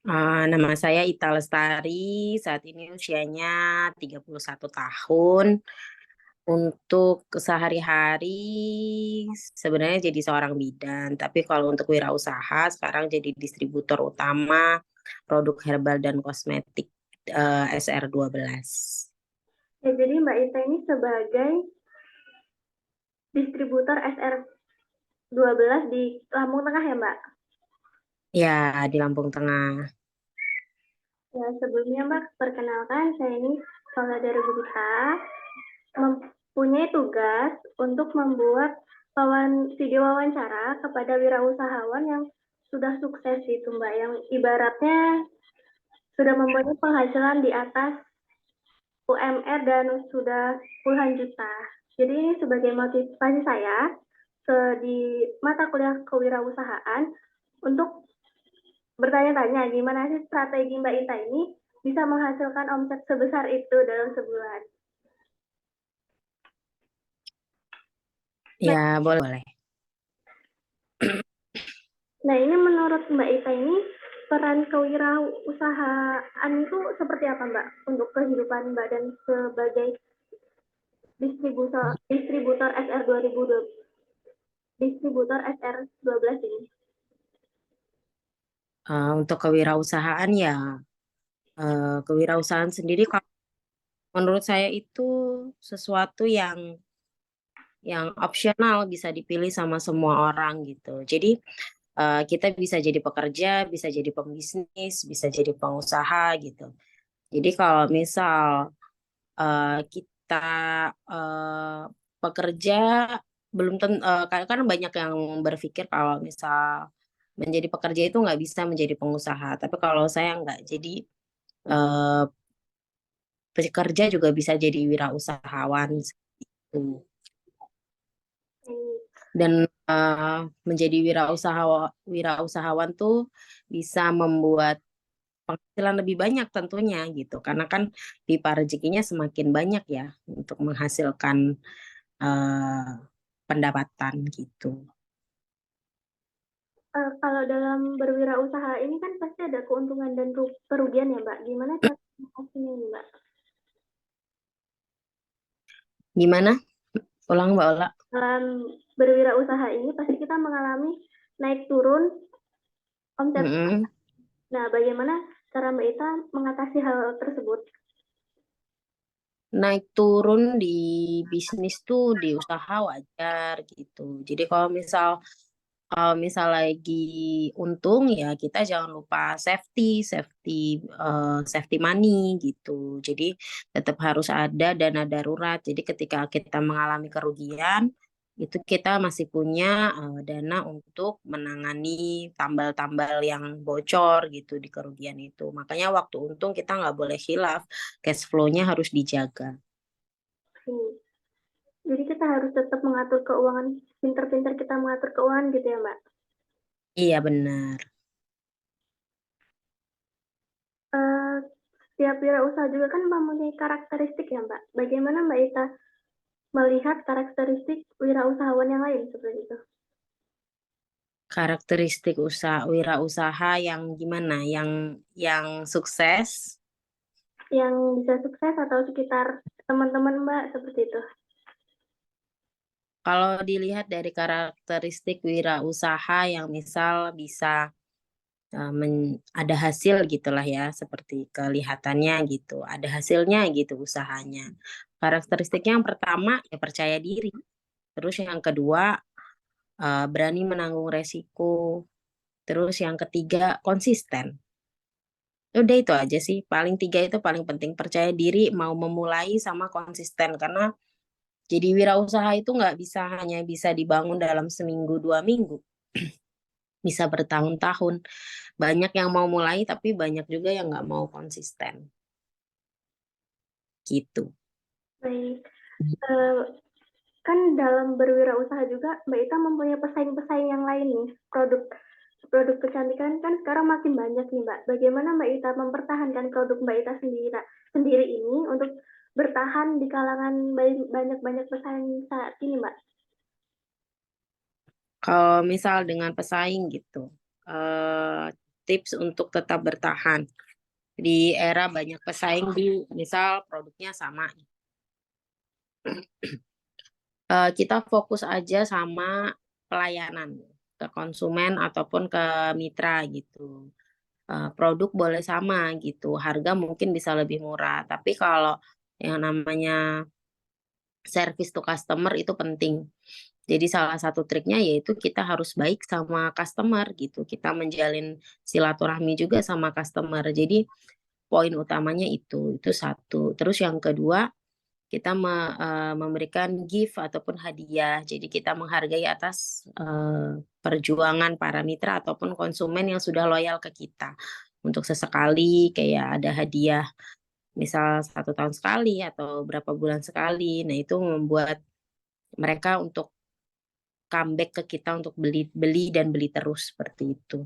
Nama saya Ita Lestari, saat ini usianya 31 tahun. Untuk sehari-hari sebenarnya jadi seorang bidan, tapi kalau untuk wirausaha sekarang jadi distributor utama produk herbal dan kosmetik SR12. Ya, jadi Mbak Ita ini sebagai distributor SR12 di Lampung Tengah ya, Mbak? Ya, di Lampung Tengah. Ya, sebelumnya Mbak, perkenalkan saya ini Saudara Gurita, mempunyai tugas untuk membuat video wawancara kepada wirausahawan yang sudah sukses itu Mbak, yang ibaratnya sudah mempunyai penghasilan di atas UMR dan sudah puluhan juta. Jadi ini sebagai motivasi saya di mata kuliah kewirausahaan untuk bertanya-tanya gimana sih strategi Mbak Ita ini bisa menghasilkan omset sebesar itu dalam sebulan. Nah, Ya, boleh. nah ini menurut Mbak Ita ini peran kewirausahaan itu seperti apa Mbak untuk kehidupan Mbak dan sebagai distributor SR 2020 distributor SR12 ini. Untuk kewirausahaan ya, kewirausahaan sendiri kalau menurut saya itu sesuatu yang opsional bisa dipilih sama semua orang gitu. Jadi kita bisa jadi pekerja, bisa jadi pembisnis, bisa jadi pengusaha gitu. Jadi kalau misal kita eh, pekerja belum tentu kan banyak yang berpikir kalau misal menjadi pekerja itu nggak bisa menjadi pengusaha. Tapi kalau saya nggak, jadi eh, pekerja juga bisa jadi wirausahawan gitu. Dan menjadi wirausahawan tuh bisa membuat penghasilan lebih banyak tentunya gitu karena kan pipa rezekinya semakin banyak ya untuk menghasilkan eh, pendapatan gitu. Kalau dalam berwirausaha ini kan pasti ada keuntungan dan kerugian ya Mbak. Gimana cara mengatasinya ini Mbak? Gimana? Ulang Mbak Ola. Dalam berwirausaha ini pasti kita mengalami naik turun omset. Mm-mm. Nah, bagaimana cara Mbak Ita mengatasi hal tersebut? Naik turun di bisnis tuh di usaha wajar gitu. Jadi kalau misal lagi untung ya kita jangan lupa safety money gitu. Jadi tetap harus ada dana darurat. Jadi ketika kita mengalami kerugian itu kita masih punya dana untuk menangani tambal-tambal yang bocor gitu di kerugian itu. Makanya waktu untung kita nggak boleh khilaf, cash flow-nya harus dijaga. Jadi kita harus tetap mengatur keuangan, pinter-pinter kita mengatur keuangan gitu ya Mbak. Iya benar. Eh, Setiap wirausaha juga kan mempunyai karakteristik ya Mbak. Bagaimana Mbak Ita melihat karakteristik wirausahawan yang lain seperti itu? Karakteristik wirausaha yang gimana? Yang sukses. Yang bisa sukses atau sekitar teman-teman Mbak seperti itu? Kalau dilihat dari karakteristik wirausaha yang misal bisa ada hasil gitulah ya, seperti kelihatannya gitu, ada hasilnya gitu usahanya. Karakteristiknya yang pertama ya percaya diri. Terus yang kedua berani menanggung resiko. Terus yang ketiga konsisten. Udah itu aja sih, paling tiga itu paling penting, percaya diri, mau memulai sama konsisten karena jadi wirausaha itu nggak bisa hanya bisa dibangun dalam seminggu 2 minggu, bisa bertahun-tahun. Banyak yang mau mulai tapi banyak juga yang nggak mau konsisten gitu. Baik. Eh, Kan dalam berwirausaha juga Mbak Ita mempunyai pesaing-pesaing yang lain nih. Produk kecantikan kan sekarang makin banyak nih Mbak. Bagaimana Mbak Ita mempertahankan produk Mbak Ita sendiri ini untuk bertahan di kalangan banyak-banyak pesaing saat ini Mbak? Kalau misal dengan pesaing gitu, tips untuk tetap bertahan di era banyak pesaing di misal produknya sama. Kita fokus aja sama pelayanan ke konsumen ataupun ke mitra gitu. Produk boleh sama gitu, harga mungkin bisa lebih murah, tapi kalau yang namanya service to customer itu penting. Jadi salah satu triknya yaitu kita harus baik sama customer gitu. Kita menjalin silaturahmi juga sama customer. Jadi poin utamanya itu satu. Terus yang kedua, kita memberikan gift ataupun hadiah. Jadi kita menghargai atas perjuangan para mitra ataupun konsumen yang sudah loyal ke kita. Untuk sesekali kayak ada hadiah, misal 1 tahun sekali atau berapa bulan sekali. Nah itu membuat mereka untuk comeback ke kita untuk beli dan beli terus seperti itu.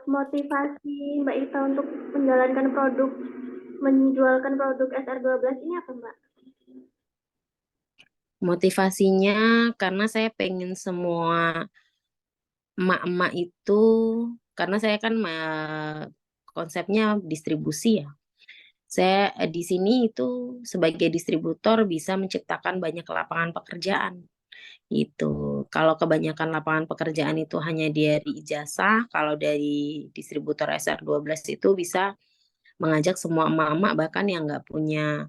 Motivasi Mbak Ita untuk menjualkan produk SR12 ini apa, Mbak? Motivasinya karena saya pengen semua emak-emak itu, karena saya kan konsepnya distribusi ya. Saya di sini itu sebagai distributor bisa menciptakan banyak lapangan pekerjaan. Itu kalau kebanyakan lapangan pekerjaan itu hanya dari ijazah, kalau dari distributor SR12 itu bisa mengajak semua emak-emak bahkan yang nggak punya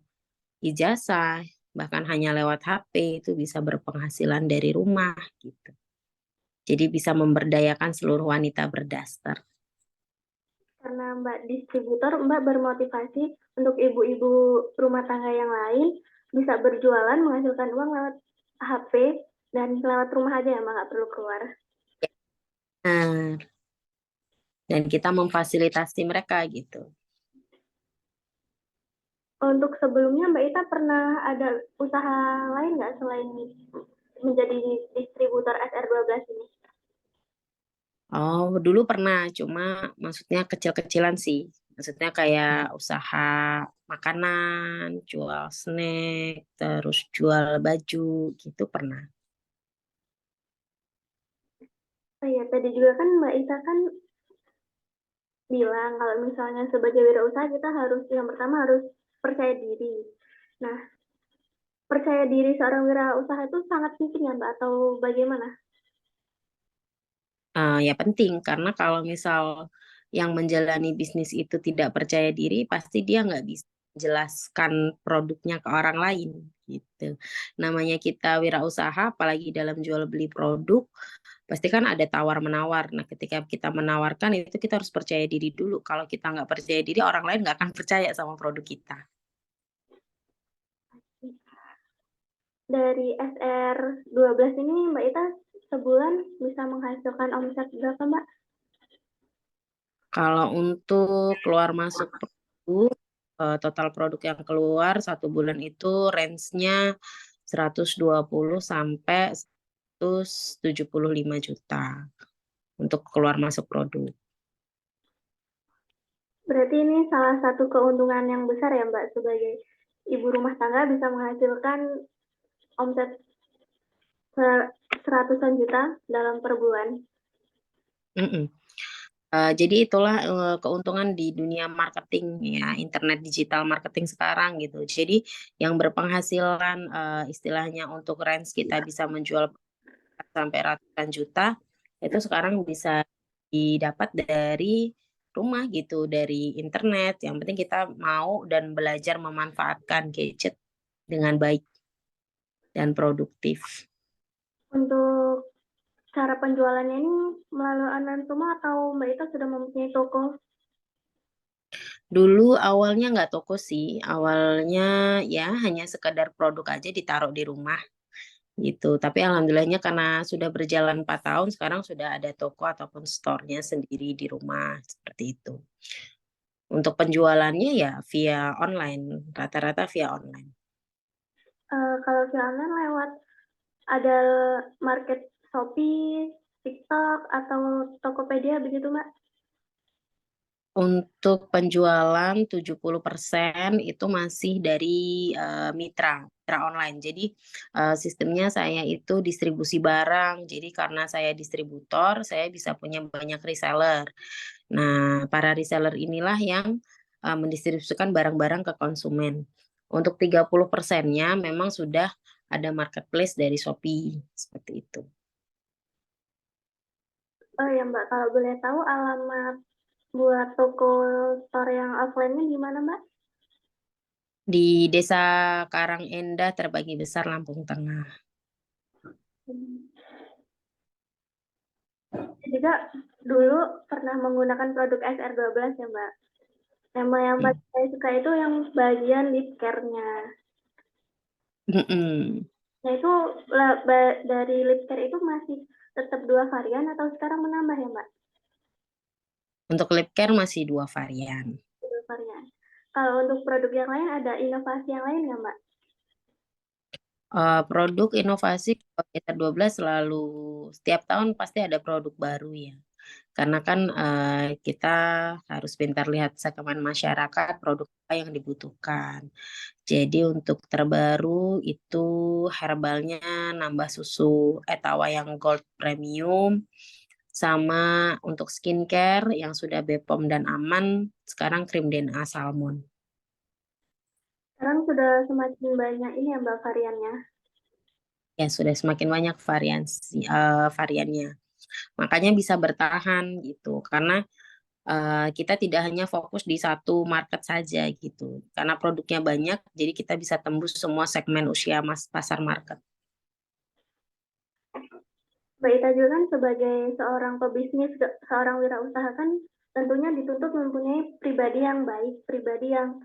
ijazah, bahkan hanya lewat HP itu bisa berpenghasilan dari rumah gitu. Jadi bisa memberdayakan seluruh wanita berdaster. Karena Mbak distributor, Mbak bermotivasi untuk ibu-ibu rumah tangga yang lain bisa berjualan, menghasilkan uang lewat HP dan lewat rumah aja ya, Mbak, nggak perlu keluar. Nah, dan kita memfasilitasi mereka gitu. Untuk sebelumnya Mbak Ita pernah ada usaha lain nggak selain menjadi distributor SR12 ini? Oh, dulu pernah, cuma maksudnya kecil-kecilan sih. Maksudnya kayak usaha makanan, jual snack, terus jual baju gitu pernah. Oh iya, tadi juga kan Mbak Ita kan bilang kalau misalnya sebagai wirausaha kita harus yang pertama harus percaya diri. Nah, percaya diri seorang wirausaha itu sangat penting ya Mbak, atau bagaimana? Ya penting, karena kalau misal yang menjalani bisnis itu tidak percaya diri, pasti dia nggak bisa menjelaskan produknya ke orang lain gitu. Namanya kita wirausaha, apalagi dalam jual beli produk, pasti kan ada tawar menawar. Nah, ketika kita menawarkan itu kita harus percaya diri dulu. Kalau kita nggak percaya diri, orang lain nggak akan percaya sama produk kita. Dari SR12 ini Mbak Ita sebulan bisa menghasilkan omset berapa Mbak? Kalau untuk keluar masuk produk, total produk yang keluar 1 bulan itu range-nya 120 sampai 175 juta untuk keluar masuk produk. Berarti ini salah satu keuntungan yang besar ya Mbak, sebagai ibu rumah tangga bisa menghasilkan omset seratusan juta dalam per bulan. Mm-mm. Jadi itulah keuntungan di dunia marketing ya, internet digital marketing sekarang gitu. Jadi yang berpenghasilan istilahnya untuk range kita bisa menjual sampai ratusan juta itu sekarang bisa didapat dari rumah gitu, dari internet. Yang penting kita mau dan belajar memanfaatkan gadget dengan baik dan produktif. Untuk cara penjualannya ini melalui online semua atau Mbak Ita sudah mempunyai toko? Dulu awalnya nggak toko sih, awalnya ya hanya sekedar produk aja ditaruh di rumah gitu. Tapi alhamdulillahnya karena sudah berjalan 4 tahun, sekarang sudah ada toko ataupun store-nya sendiri di rumah seperti itu. Untuk penjualannya ya via online, rata-rata via online. Kalau via online lewat ada market Shopee, TikTok, atau Tokopedia begitu Mbak? Untuk penjualan 70% itu masih dari mitra online. Jadi sistemnya saya itu distribusi barang. Jadi karena saya distributor, saya bisa punya banyak reseller. Nah, para reseller inilah yang mendistribusikan barang-barang ke konsumen. Untuk 30%-nya memang sudah ada marketplace dari Shopee, seperti itu. Oh ya Mbak, kalau boleh tahu alamat buat toko store yang offline-nya di mana Mbak? Di Desa Karangendah Terbagi Besar, Lampung Tengah. Juga dulu pernah menggunakan produk SR12 ya Mbak. Yang paling saya suka itu yang bagian lip care-nya. Mm-mm. Nah itu dari lip care itu masih tetap 2 varian atau sekarang menambah ya Mbak? Untuk lip care masih 2 varian. 2 varian. Kalau untuk produk yang lain ada inovasi yang lain nggak Mbak? Produk inovasi kita 12 selalu setiap tahun pasti ada produk baru ya. Karena kan kita harus pintar lihat segmen masyarakat produk apa yang dibutuhkan. Jadi untuk terbaru itu herbalnya nambah susu Etawa yang Gold Premium. Sama untuk skincare yang sudah Bepom dan aman, sekarang krim DNA Salmon. Sekarang sudah semakin banyak ini ya Mbak variannya. Ya sudah semakin banyak variannya. Makanya bisa bertahan gitu. Karena kita tidak hanya fokus di satu market saja gitu. Karena produknya banyak, jadi kita bisa tembus semua segmen usia pasar market. Mbak Ita juga kan sebagai seorang pebisnis, seorang wirausaha kan tentunya dituntut mempunyai pribadi yang baik, pribadi yang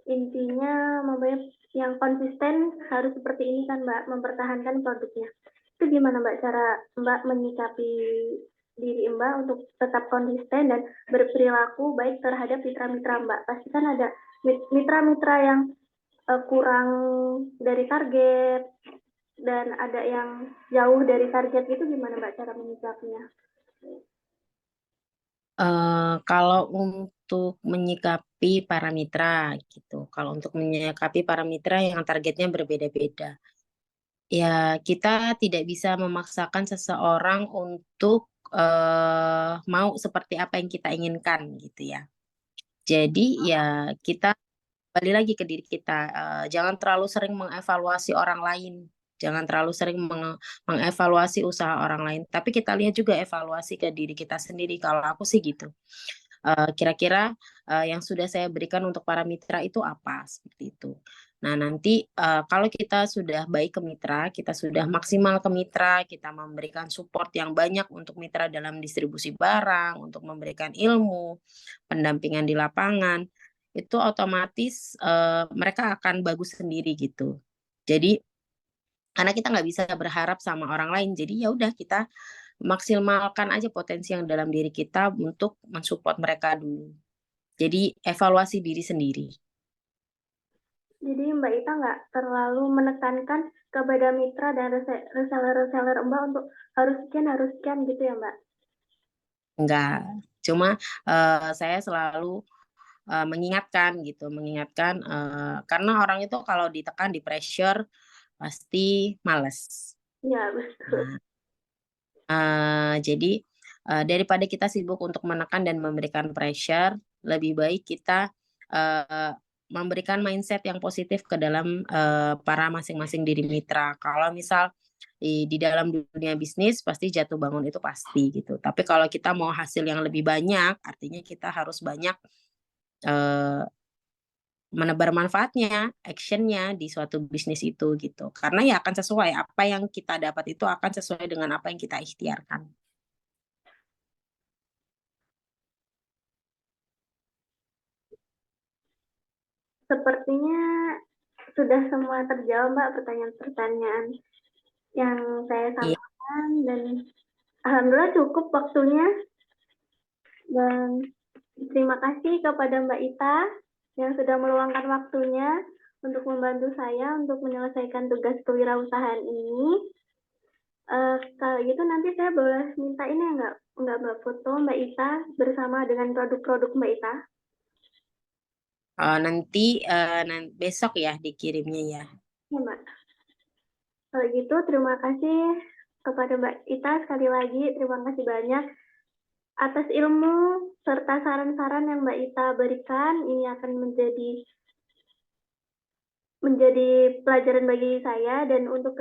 intinya mempunyai yang konsisten harus seperti ini kan Mbak, mempertahankan produknya. Itu gimana Mbak cara Mbak menyikapi diri Mbak untuk tetap konsisten dan berperilaku baik terhadap mitra-mitra Mbak? Pasti kan ada mitra-mitra yang kurang dari target, dan ada yang jauh dari target itu gimana Mbak cara menyikapinya? Kalau untuk menyikapi para mitra gitu, kalau untuk menyikapi para mitra yang targetnya berbeda-beda, ya kita tidak bisa memaksakan seseorang untuk mau seperti apa yang kita inginkan gitu ya. Jadi ya kita kembali lagi ke diri kita, jangan terlalu sering mengevaluasi orang lain, jangan terlalu sering mengevaluasi usaha orang lain, tapi kita lihat juga evaluasi ke diri kita sendiri. Kalau aku sih gitu. Kira-kira yang sudah saya berikan untuk para mitra itu apa, seperti itu. Nah, nanti kalau kita sudah baik ke mitra, kita sudah maksimal ke mitra, kita memberikan support yang banyak untuk mitra dalam distribusi barang, untuk memberikan ilmu, pendampingan di lapangan, itu otomatis mereka akan bagus sendiri gitu. Jadi karena kita nggak bisa berharap sama orang lain, jadi ya udah kita maksimalkan aja potensi yang dalam diri kita untuk mensupport mereka dulu. Jadi evaluasi diri sendiri. Jadi Mbak Ita nggak terlalu menekankan kepada mitra dan reseller-reseller Mbak untuk harus sekian gitu ya Mbak? Enggak. Cuma saya selalu mengingatkan gitu, mengingatkan karena orang itu kalau ditekan, di pressure pasti males. Iya betul. Nah, jadi daripada kita sibuk untuk menekan dan memberikan pressure, lebih baik kita memberikan mindset yang positif ke dalam para masing-masing diri mitra. Kalau misal di dalam dunia bisnis pasti jatuh bangun itu pasti gitu. Tapi kalau kita mau hasil yang lebih banyak, artinya kita harus banyak eh, menebar manfaatnya, actionnya di suatu bisnis itu gitu. Karena ya akan sesuai apa yang kita dapat itu akan sesuai dengan apa yang kita ikhtiarkan. Sepertinya sudah semua terjawab Mbak pertanyaan-pertanyaan yang saya Iya, sampaikan, dan alhamdulillah cukup waktunya, dan terima kasih kepada Mbak Ita yang sudah meluangkan waktunya untuk membantu saya untuk menyelesaikan tugas kewirausahaan ini. Kalau gitu nanti saya boleh minta ini nggak Mbak, foto Mbak Ita bersama dengan produk-produk Mbak Ita? Nanti besok ya dikirimnya ya. Ya Mbak. Kalau gitu terima kasih kepada Mbak Ita sekali lagi, terima kasih banyak atas ilmu serta saran-saran yang Mbak Ita berikan. Ini akan menjadi pelajaran bagi saya dan untuk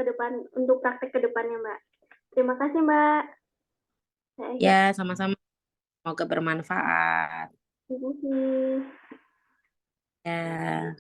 untuk praktek ke depannya Mbak. Terima kasih Mbak. Saya Ya, akhir. sama-sama. Semoga bermanfaat. Terima kasih. Ya.